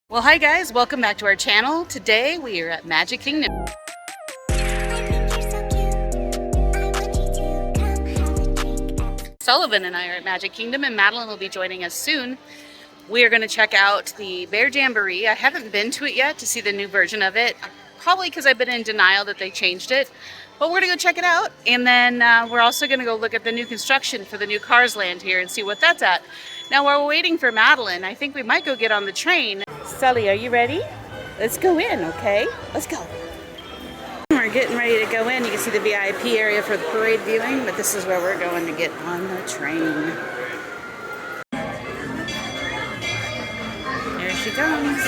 Well, hi guys, welcome back to our channel. Today we are at Magic Kingdom. Sullivan and I are at Magic Kingdom, and Madeline will be joining us soon. We are going to check out the Bear Jamboree. I haven't been to it yet to see the new version of it, probably because I've been in denial that they changed it. But we're going to go check it out, and then we're also going to go look at the new construction for the new Cars Land here and see what that's at. Now, while we're waiting for Madeline, I think we might go get on the train. Sully, are you ready? Let's go in, okay? Let's go. We're getting ready to go in. You can see the VIP area for the parade viewing, but this is where we're going to get on the train. There she comes.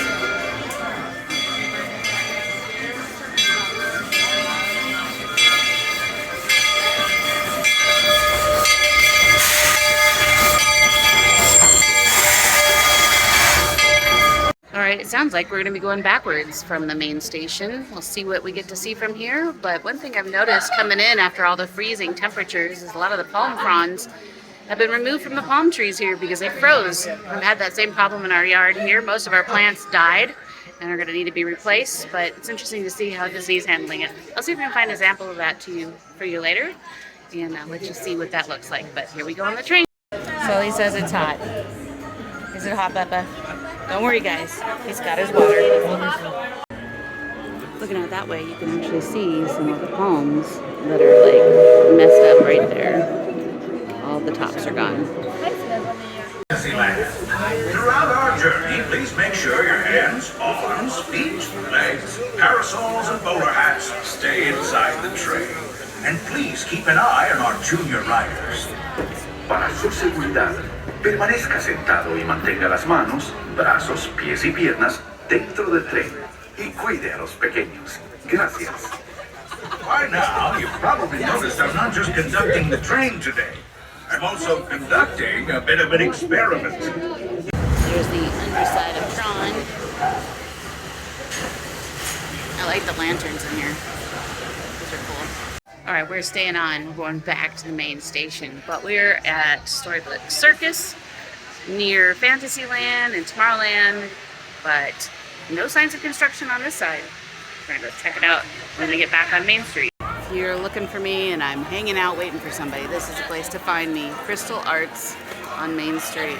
Alright, it sounds like we're going to be going backwards from the main station. We'll see what we get to see from here, but one thing I've noticed coming in after all the freezing temperatures is a lot of the palm fronds have been removed from the palm trees here because they froze. We've had that same problem in our yard here. Most of our plants died and are going to need to be replaced, but it's interesting to see how Disney's handling it. I'll see if I can find an example of that for you later, and I'll let you see what that looks like. But here we go on the train. Sully says it's hot. Is it hot, Bubba? Don't worry, guys. He's got his water. Looking at it that way, you can actually see some of the palms that are like messed up right there. All the tops are gone. Throughout our journey, please make sure your hands, arms, feet, legs, parasols, and bowler hats stay inside the train. And please keep an eye on our junior riders. Para su seguridad, permanezca sentado y mantenga las manos, brazos, pies y piernas dentro del tren. Y cuide a los pequeños. Gracias. By now, you've probably noticed I'm not just conducting the train today. I'm also conducting a bit of an experiment. There's the underside of Tron. I like the lanterns in here. Those are cool. Alright, we're staying on. We're going back to the main station. But we're at Storybook Circus near Fantasyland and Tomorrowland. But no signs of construction on this side. We're going to check it out when we get back on Main Street. If you're looking for me and I'm hanging out waiting for somebody, this is the place to find me. Crystal Arts on Main Street.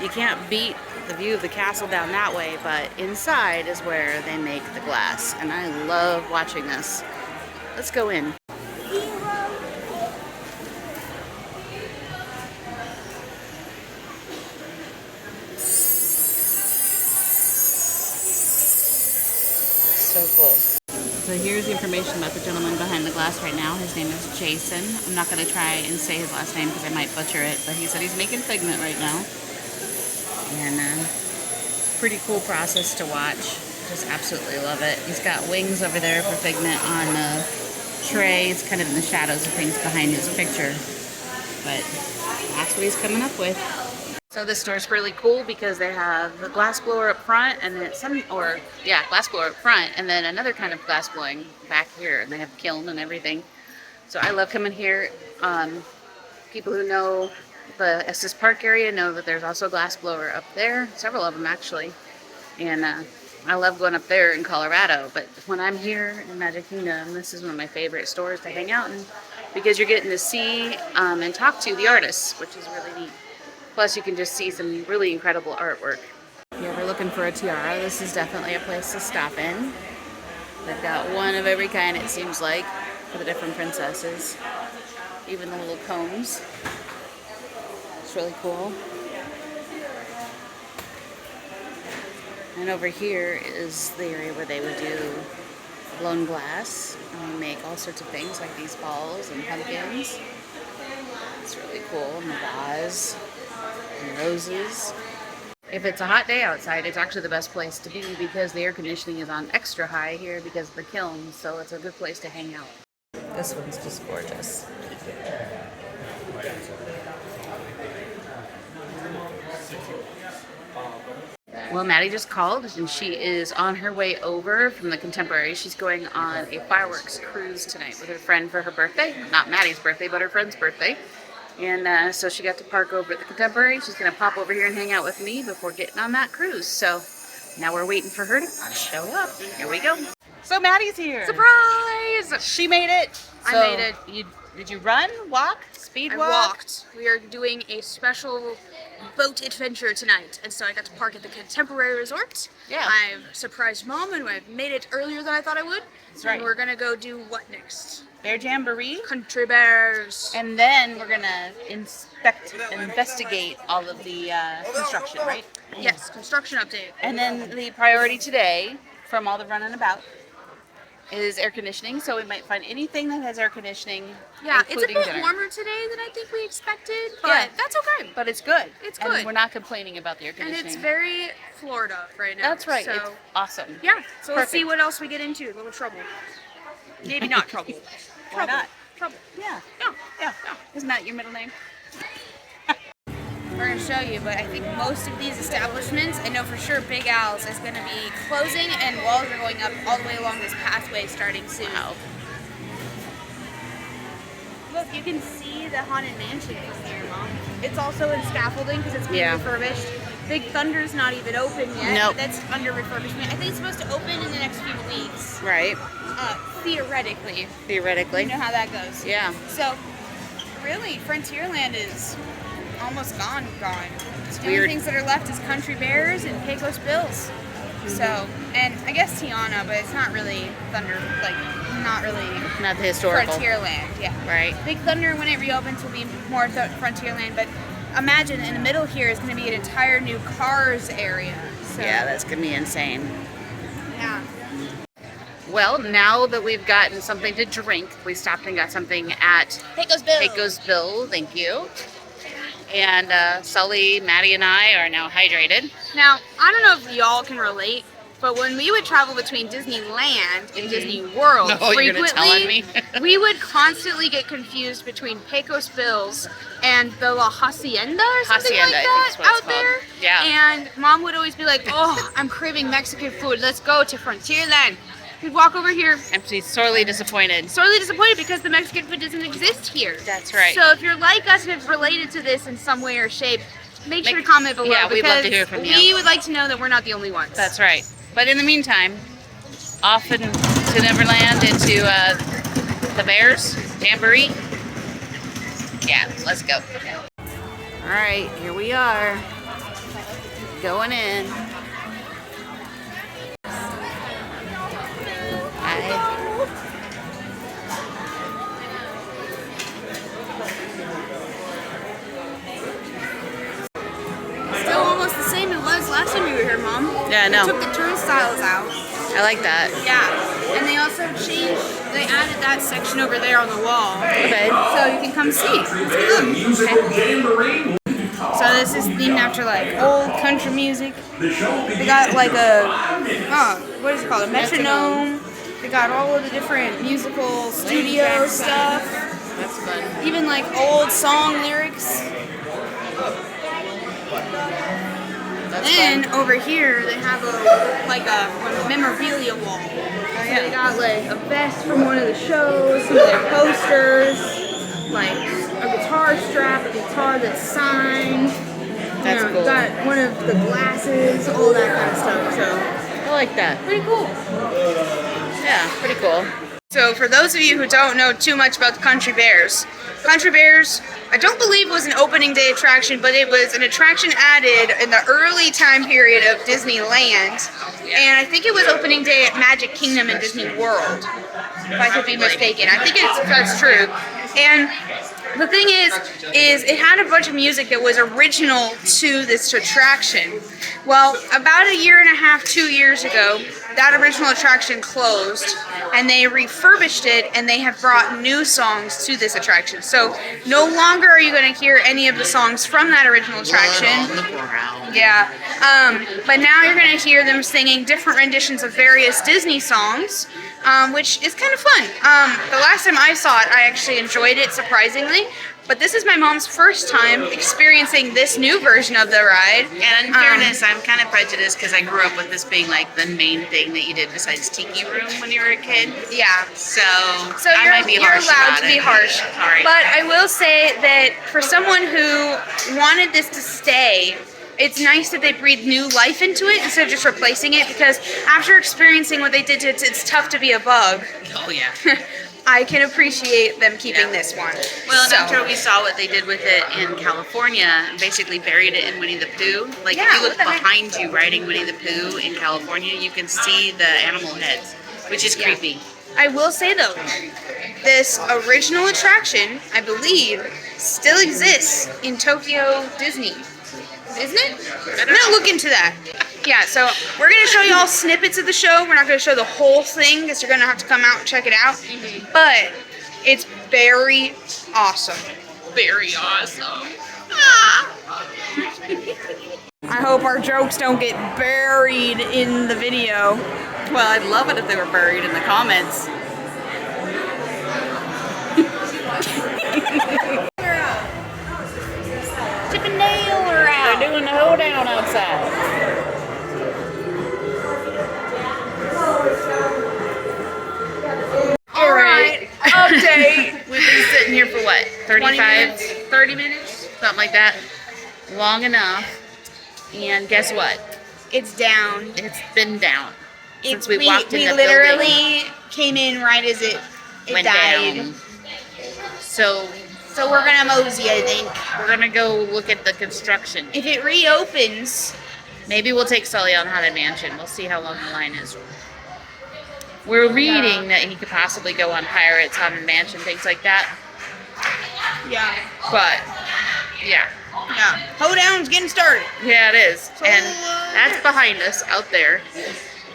You can't beat the view of the castle down that way, but inside is where they make the glass. And I love watching this. Let's go in. So cool. So here's the information about the gentleman behind the glass right now. His name is Jason. I'm not going to try and say his last name because I might butcher it, but he said he's making Figment right now. And it's a pretty cool process to watch. Just absolutely love it. He's got wings over there for Figment on the tray. It's kind of in the shadows of things behind his picture. But that's what he's coming up with. So this store is really cool because they have the glass blower up front, and then glass blower up front, and then another kind of glass blowing back here, and they have kiln and everything. So I love coming here. People who know the Estes Park area know that there's also a glass blower up there, several of them actually, and I love going up there in Colorado. But when I'm here in Magic Kingdom, this is one of my favorite stores to hang out in because you're getting to see and talk to the artists, which is really neat. Plus, you can just see some really incredible artwork. If you're ever looking for a tiara, this is definitely a place to stop in. They've got one of every kind, it seems like, for the different princesses. Even the little combs. It's really cool. And over here is the area where they would do blown glass. And they make all sorts of things like these balls and pumpkins. It's really cool. And the vase. And roses. If it's a hot day outside, it's actually the best place to be because the air conditioning is on extra high here because of the kiln, so it's a good place to hang out. This one's just gorgeous. Well, Maddie just called and she is on her way over from the Contemporary. She's going on a fireworks cruise tonight with her friend for her birthday. Not Maddie's birthday, but her friend's birthday. And so she got to park over at the Contemporary. She's going to pop over here and hang out with me before getting on that cruise. So Now we're waiting for her to show up. Here we go. So Maddie's here. Surprise! She made it. I So made it. Did you run, walk, speed I walk? walked. We are doing a special boat adventure tonight, and so I got to park at the Contemporary Resort. Yeah. I've surprised Mom, and I've made it earlier than I thought I would. That's right. And we're gonna go do what next? Bear Jamboree. Country Bears. And then we're gonna investigate all of the construction, right? Yes, construction update. And then the priority today, from all the running about, is air conditioning. So we might find anything that has air conditioning. Yeah, it's a including bit dinner. warmer today than I think we expected, but Yeah. that's okay. But it's good. It's And good. we're not complaining about the air And conditioning. it's very Florida right now. That's right. So, It's awesome. yeah, so let's see Perfect. what else we get into. A little trouble. Maybe not trouble. Why Trouble. not? Trouble. Yeah. Yeah. Yeah. Isn't that your middle name? We're going to show you, but I think most of these establishments, I know for sure Big Al's is going to be closing, and walls are going up all the way along this pathway starting soon. Wow. Look, you can see the Haunted Mansion from here, Mom. It's also in scaffolding because it's being Yeah. refurbished. Big Thunder's not even open yet. Nope. That's under refurbishment. I think it's supposed to open in the next few weeks, Right. theoretically. Theoretically. You know how that goes. Yeah. So, really, Frontierland is almost gone. The weird. only things that are left is Country Bears and Pecos Bills. So, and I guess Tiana, but it's not really Thunder, like, not really Not the historical. Frontierland, yeah. Right. Big Thunder, when it reopens, will be more Frontierland, but imagine in the middle here is going to be an entire new Cars area. So, Yeah, that's gonna be insane. yeah. Well, now that we've gotten something to drink, we stopped and got something at Pecos Bills. Pecos Bill. Thank you. And Sully, Maddie, and I are now hydrated. Now, I don't know if y'all can relate, but when we would travel between Disneyland and Disney World Oh, you're frequently, gonna tell on me? we would constantly get confused between Pecos Bills and the La Hacienda or something Hacienda, like I think that is what it's out there. called. Yeah. And Mom would always be like, "Oh, I'm craving Mexican food. Let's go to Frontierland." We'd walk over here, I'm sorely disappointed. sorely disappointed because the Mexican food doesn't exist here. That's right. So if you're like us and have related to this in some way or shape, make sure to comment below, yeah, we'd love to because hear from you. we would like to know that we're not the only ones. That's right. But in the meantime, off to Neverland and to the Bears Jamboree. Yeah, let's go. All right, here we are. Going in. Hi. Still almost the same it was last time you were here, Mom. Yeah, I know. They took the turnstiles out. I like that. Yeah. And they also they added that section over there on the wall. Okay. So you can come see. So this is themed after like old country music. They got like what is it called? A metronome. They got all of the different musical studio stuff. That's fun. Even like old song lyrics. Then over here they have a memorabilia wall. So they got like a vest from one of the shows, some of their posters, like a guitar strap, a guitar that's signed. That's cool. Got one of the glasses, all that kind of stuff. So I like that. pretty cool. Yeah, pretty cool. So for those of you who don't know too much about the Country Bears, I don't believe was an opening day attraction, but it was an attraction added in the early time period of Disneyland. And I think it was opening day at Magic Kingdom and Disney World, if I could be mistaken. I think that's true. And the thing is it had a bunch of music that was original to this attraction. Well, about a year and a half, 2 years ago, that original attraction closed, and they refurbished it, and they have brought new songs to this attraction. So no longer are you going to hear any of the songs from that original attraction. Yeah, but now you're going to hear them singing different renditions of various Disney songs, which is kind of fun. The last time I saw it, I actually enjoyed it surprisingly. But this is my mom's first time experiencing this new version of the ride. And in fairness, I'm kind of prejudiced because I grew up with this being like the main thing that you did besides Tiki Room when you were a kid. Yeah. So you're, I might be harsh allowed about to be it. harsh. All right. But I will say that for someone who wanted this to stay, it's nice that they breathe new life into it instead of just replacing it, because after experiencing what they did to it, it's tough to be a bug. Oh yeah. I can appreciate them keeping this one. Well, and So- after we saw what they did with it in California, basically buried it in Winnie the Pooh. Like Yeah, if you look what the heck? behind you riding Winnie the Pooh in California, you can see the animal heads, which is creepy. I will say though, this original attraction, I believe, still exists in Tokyo Disney. Isn't it? I'm gonna look into that. Yeah, so we're gonna show you all snippets of the show. We're not gonna show the whole thing because you're gonna have to come out and check it out. But it's very awesome. Very awesome. I hope our jokes don't get buried in the video. Well, I'd love it if they were buried in the comments. Chippendale around. They're doing the hoedown outside. All right, update. We've been sitting here for what? 35, 30 minutes. something like that. Long enough. And guess what? It's down. It's been down since We we walked in the literally building. came in right as it Went died. down. So So we're gonna mosey, I think. we're gonna go look at the construction. If it reopens, Maybe we'll take Sully on Haunted Mansion. We'll see how long the line is. We're reading that he could possibly go on Pirates, Haunted Mansion, things like that. yeah, But yeah, Hoedown's getting started. yeah, it is, and So, that's behind us out there.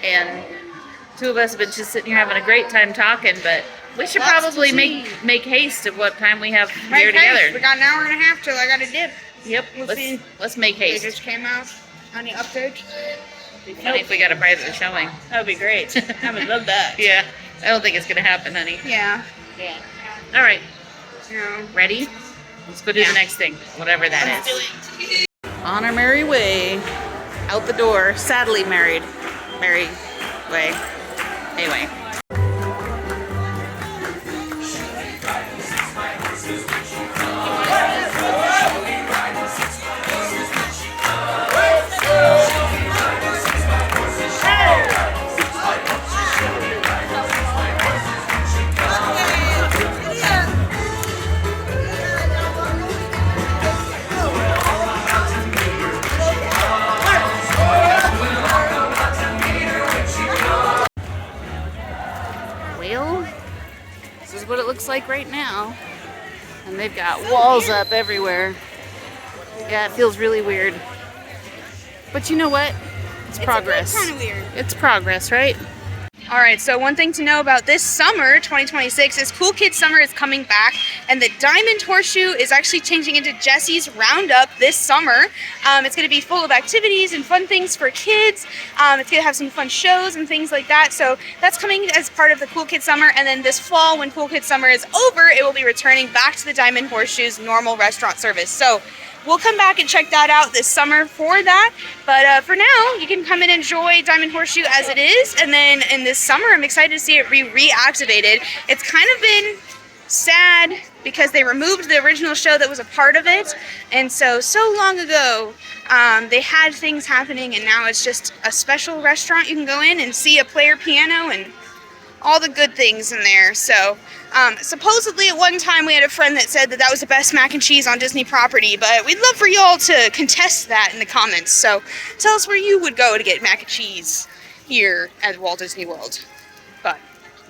And two of us have been just sitting here having a great time talking, but we should Lots to probably see. make haste of what time we have Right, here we together. got an hour and a half till I gotta dip. Yep, We'll see. let's make They haste. just came out on the update. It'd be funny if we got a private showing. That'd be great. I would love that. Yeah, I don't think it's gonna happen, honey. Yeah. Yeah. All right, You know. ready? Let's go do the next thing, whatever that is. On our merry way, out the door. Sadly married, merry way. Anyway. Well, this is what it looks like right now. And they've got walls up everywhere. Yeah, it feels really weird. But you know what? It's progress. Kind of weird. It's progress, right? All right, so one thing to know about this summer, 2026, is Cool Kids Summer is coming back, and the Diamond Horseshoe is actually changing into Jesse's Roundup this summer. It's going to be full of activities and fun things for kids. It's going to have some fun shows and things like that. So that's coming as part of the Cool Kids Summer, and then this fall, when Cool Kids Summer is over, it will be returning back to the Diamond Horseshoe's normal restaurant service. So we'll come back and check that out this summer for that. But for now, you can come and enjoy Diamond Horseshoe as it is. And then in this summer, I'm excited to see it reactivated. It's kind of been sad because they removed the original show that was a part of it. And so long ago, they had things happening, and now it's just a special restaurant you can go in and see a player piano and all the good things in there. So supposedly at one time we had a friend that said that that was the best mac and cheese on Disney property, but we'd love for y'all to contest that in the comments. So tell us where you would go to get mac and cheese here at Walt Disney World. But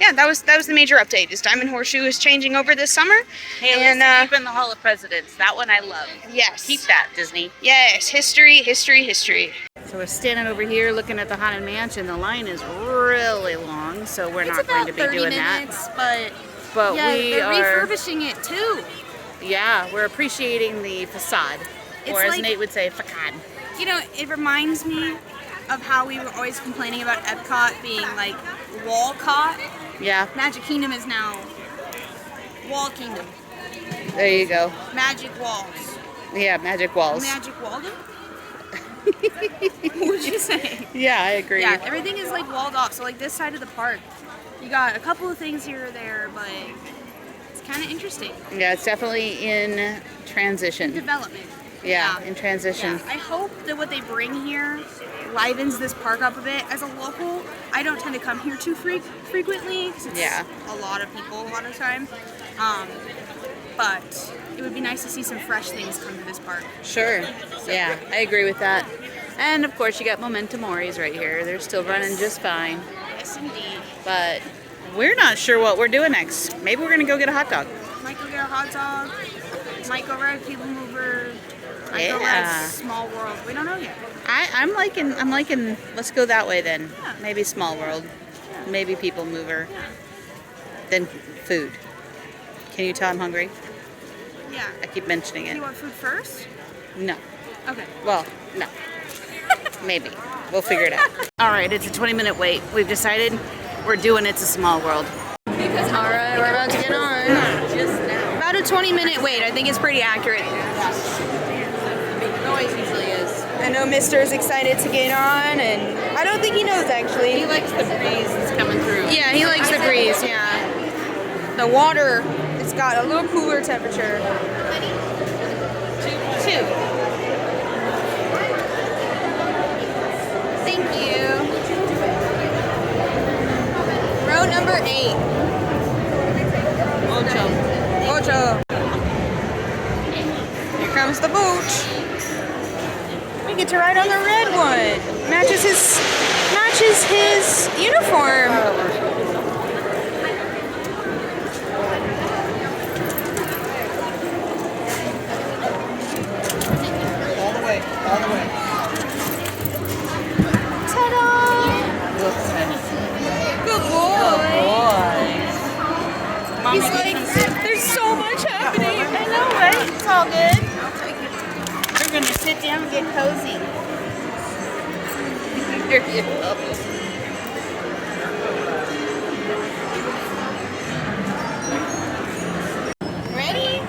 yeah, that was the major update. Is Diamond Horseshoe is changing over this summer. Hey, and let's keep in the Hall of Presidents. That one I love. yes, Keep that, Disney. yes, history, history, history. So we're standing over here looking at the Haunted Mansion. The line is really long, so we're not going to be doing that. But yeah, we they're are, refurbishing it too. yeah, we're appreciating the facade, It's or as like- Nate would say, facade. You know, it reminds me of how we were always complaining about Epcot being like Walcott. Yeah, Magic Kingdom is now Wall Kingdom. there you go. Magic Walls. Yeah, magic walls. Magic Walden? What would you say? Yeah, I agree. Yeah, everything is like walled off. So like this side of the park, you got a couple of things here or there, but it's kind of interesting. Yeah, it's definitely in transition. Development. Yeah, in transition. I hope that what they bring here livens this park up a bit. As a local, I don't tend to come here too frequently because it's a lot of people a lot of the time. But it would be nice to see some fresh things come to this park. Sure. Yeah, I agree with that. And of course, you got Memento Moris right here. They're still running just fine. Yes, indeed. But we're not sure what we're doing next. Maybe we're gonna go get a hot dog. Might go get a hot dog. Might go ride People Mover. Might go ride Small World. We don't know yet. I'm liking. Let's go that way then. Yeah. Maybe Small World. Yeah. Maybe People Mover. Yeah. Then food. Can you tell I'm hungry? Yeah. I keep mentioning Do it. you want food first? No. Okay. Well, no. Maybe. We'll figure it out. All right, it's a 20-minute wait. We've decided we're doing It's a Small World. All right, we're about to get on. About a 20-minute wait. I think it's pretty accurate. It always usually is. I know Mister is excited to get on, and I don't think he knows actually. He likes the breeze that's coming through. Yeah, he likes the breeze. Yeah. The water, it's got a little cooler temperature. Two. Thank you. Row number 8. Ocho. Here comes the booch. We get to ride on the red one. Matches his uniform. All the way. Ta-da! Good boy. He's like, there's so much happening. I know, right? It's all good. We're going to sit down and get cozy. There you go. Ready?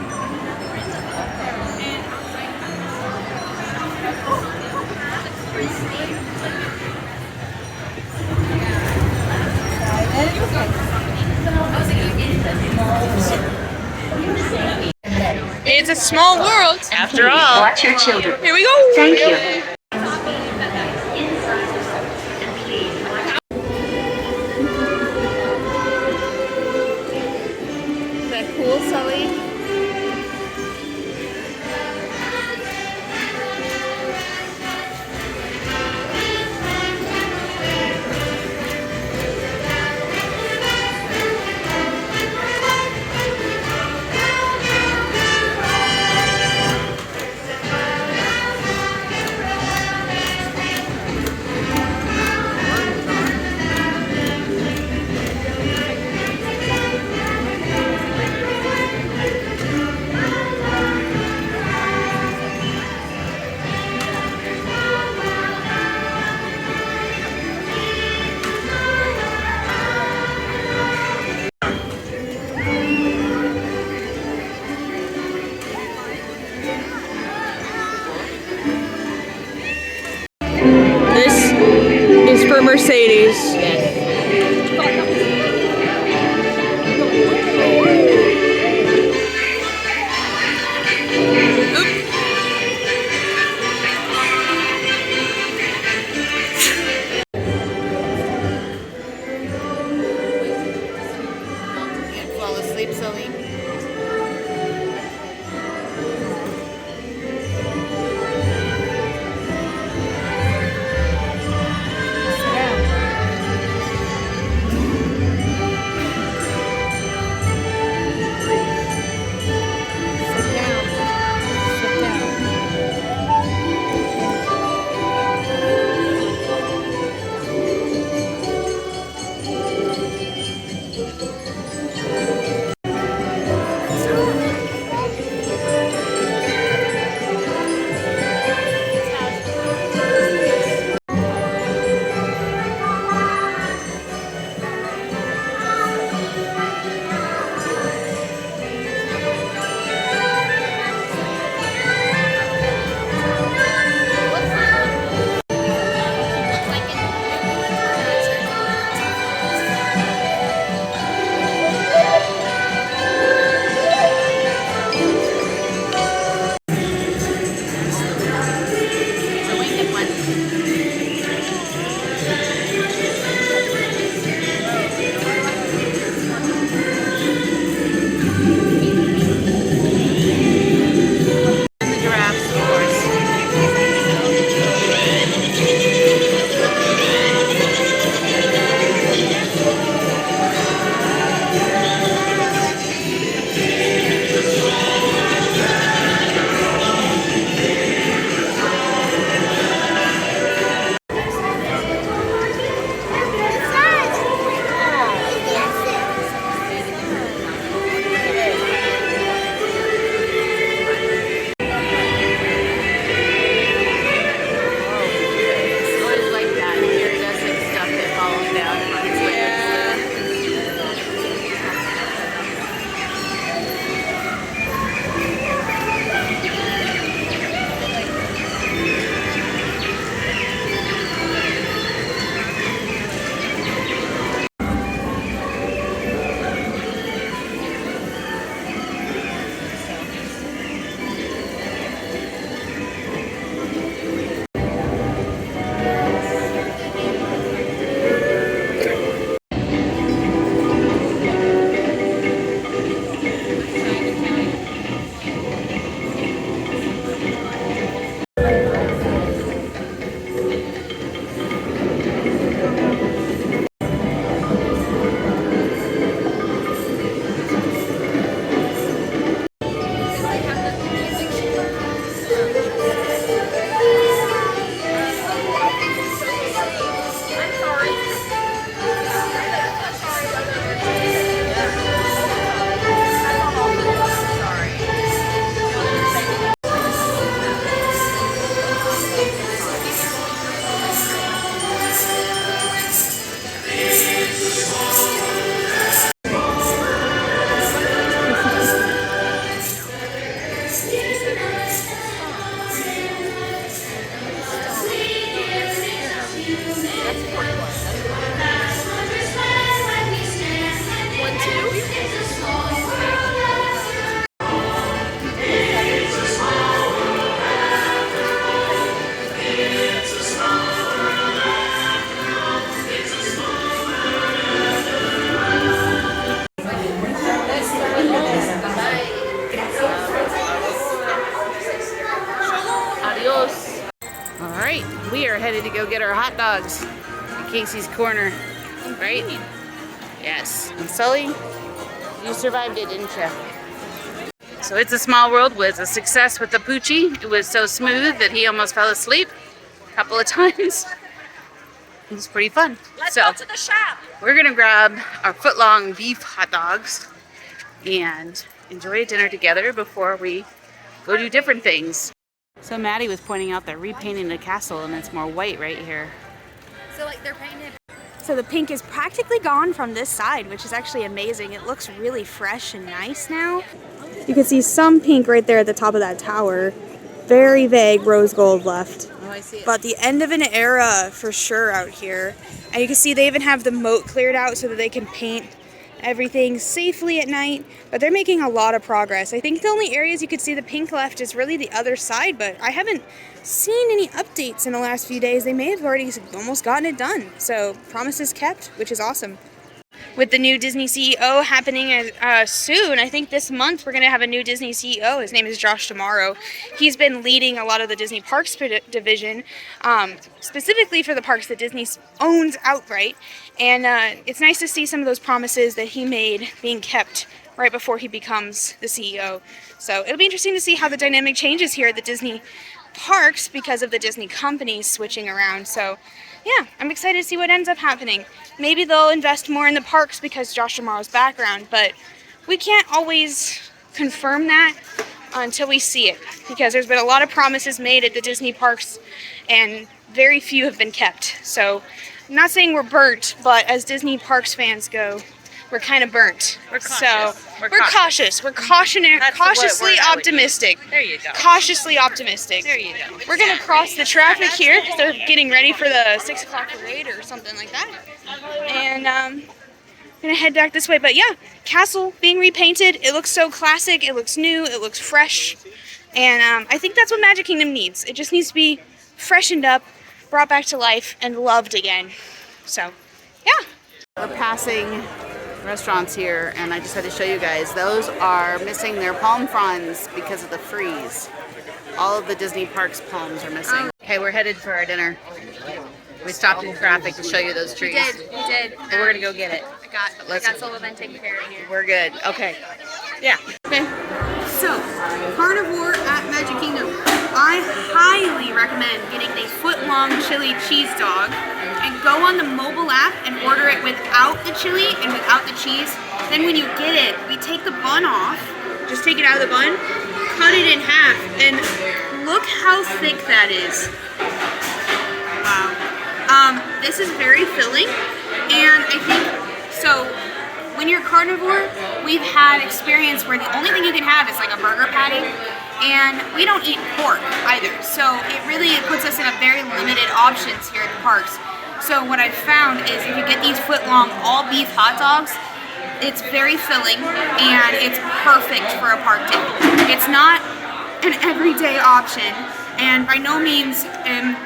It's a small world. After all. Watch your children. Here we go. Thank you. Is that cool, Sully? This is for Mercedes. Can't fall asleep, Sully. hot dogs at Casey's Corner, right? Yes. And Sully, you survived it, didn't you? So It's a Small World was a success with the Poochie. It was so smooth that he almost fell asleep a couple of times. It was pretty fun. Let's go to the shop. We're gonna grab our Footlong beef hot dogs and enjoy a dinner together before we go do different things. So Maddie was pointing out they're repainting the castle and it's more white right here. So like they're painted. So the pink is practically gone from this side, which is actually amazing. It looks really fresh and nice now. You can see some pink right there at the top of that tower. Very vague rose gold left. Oh, I see it. But the end of an era for sure out here. And you can see they even have the moat cleared out so that they can paint everything safely at night. But they're making a lot of progress. I think the only areas you could see the pink left is really the other side, but I haven't seen any updates in the last few days. They may have already almost gotten it done. So promises kept, which is awesome. With the new Disney CEO happening soon, I think this month we're going to have a new Disney CEO. His name is Josh D'Amaro. He's been leading a lot of the Disney Parks division, specifically for the parks that Disney owns outright. And it's nice to see some of those promises that he made being kept right before he becomes the CEO. So it'll be interesting to see how the dynamic changes here at the Disney parks because of the Disney companies switching around. So yeah, I'm excited to see what ends up happening. Maybe they'll invest more in the parks because Josh D'Amaro's background, but we can't always confirm that until we see it, because there's been a lot of promises made at the Disney parks and very few have been kept. So I'm not saying we're burnt, but as Disney parks fans go, we're kind of burnt. We're cautious. So We're we're cautious. We're cautionary, That's the word cautiously I would use. optimistic. There you go. Cautiously optimistic. There you go. We're gonna cross the traffic here because they're getting ready for the 6 o'clock parade or something like that. And gonna head back this way. But yeah, castle being repainted. It looks so classic. It looks new. It looks fresh. And I think that's what Magic Kingdom needs. It just needs to be freshened up, brought back to life, and loved again. So yeah. We're passing restaurants here and I just had to show you guys. Those are missing their palm fronds because of the freeze. All of the Disney parks palms are missing. Okay, we're headed for our dinner. We stopped in traffic to show you those trees. We did. And we're gonna go get it. I got Sullivan taken care of here. We're good. Okay. Yeah. Okay. So, carnivore at Magic Kingdom. I highly recommend getting the Footlong chili cheese dog and go on the mobile app and order it without the chili and without the cheese. Then when you get it, we take the bun off, just take it out of the bun, cut it in half, and look how thick that is. Wow. This is very filling, and I think, so when you're carnivore, we've had experience where the only thing you can have is like a burger patty, and we don't eat pork either, so it really puts us in a very limited options here at the parks. So what I've found is if you get these Footlong all beef hot dogs, it's very filling and it's perfect for a park day. It's not an everyday option, and by no means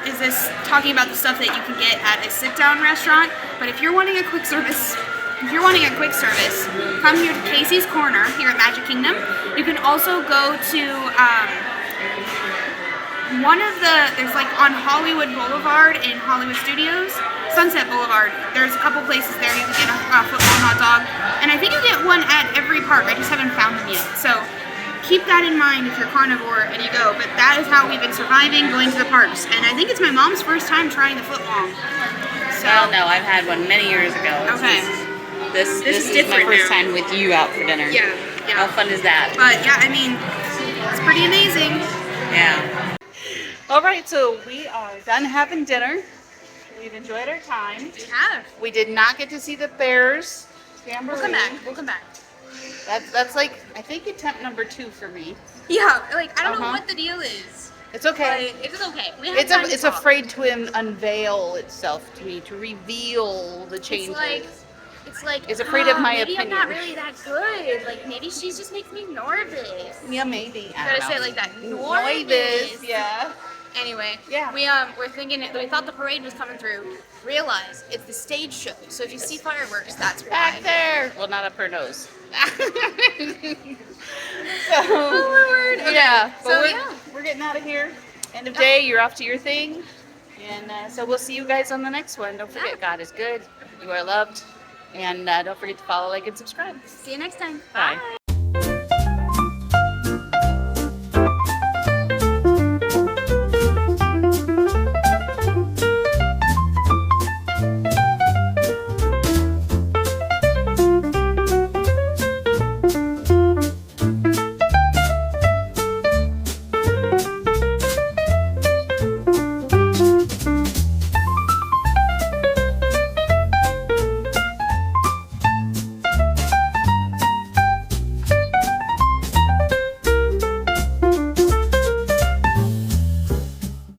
is this talking about the stuff that you can get at a sit-down restaurant, but if you're wanting a quick service, come here to Casey's Corner here at Magic Kingdom. You can also go to there's like on Hollywood Boulevard in Hollywood Studios, Sunset Boulevard. There's a couple places there you can get a Footlong hot dog, and I think you get one at every park. I just haven't found them yet. So keep that in mind if you're carnivore and you go. But that is how we've been surviving going to the parks, and I think it's my mom's first time trying the Footlong. So Well, no, I've had one many years ago. okay. This This is is my different first now. time with you out for dinner. Yeah. How fun is that? But yeah, I mean, it's pretty amazing. Yeah. All right, so we are done having dinner. We've enjoyed our time. We have. We did not get to see the Bears Jamboree. We'll come back. We'll come back. That's like, I think attempt number 2 for me. Yeah, like I don't know Uh-huh. what the deal is. It's okay. But it's okay. We have It's time to it's talk. afraid to unveil itself to me, to reveal the changes. It's like It's afraid of my maybe I'm not opinion. really that good. Like maybe she just makes me nervous. Yeah, maybe. I Gotta don't say it know. like that. Nervous. Yeah. Anyway, Yeah. we're thinking we thought the parade was coming through. Realize it's the stage show. So if you see fireworks, that's why. Back there. Well, not up her nose. Oh my word. Okay. Yeah. But So we're, yeah. we're getting out of here. End of day. You're off to your thing. And so we'll see you guys on the next one. Don't forget, God is good. You are loved. And don't forget to follow, like, and subscribe. See you next time. Bye. Bye.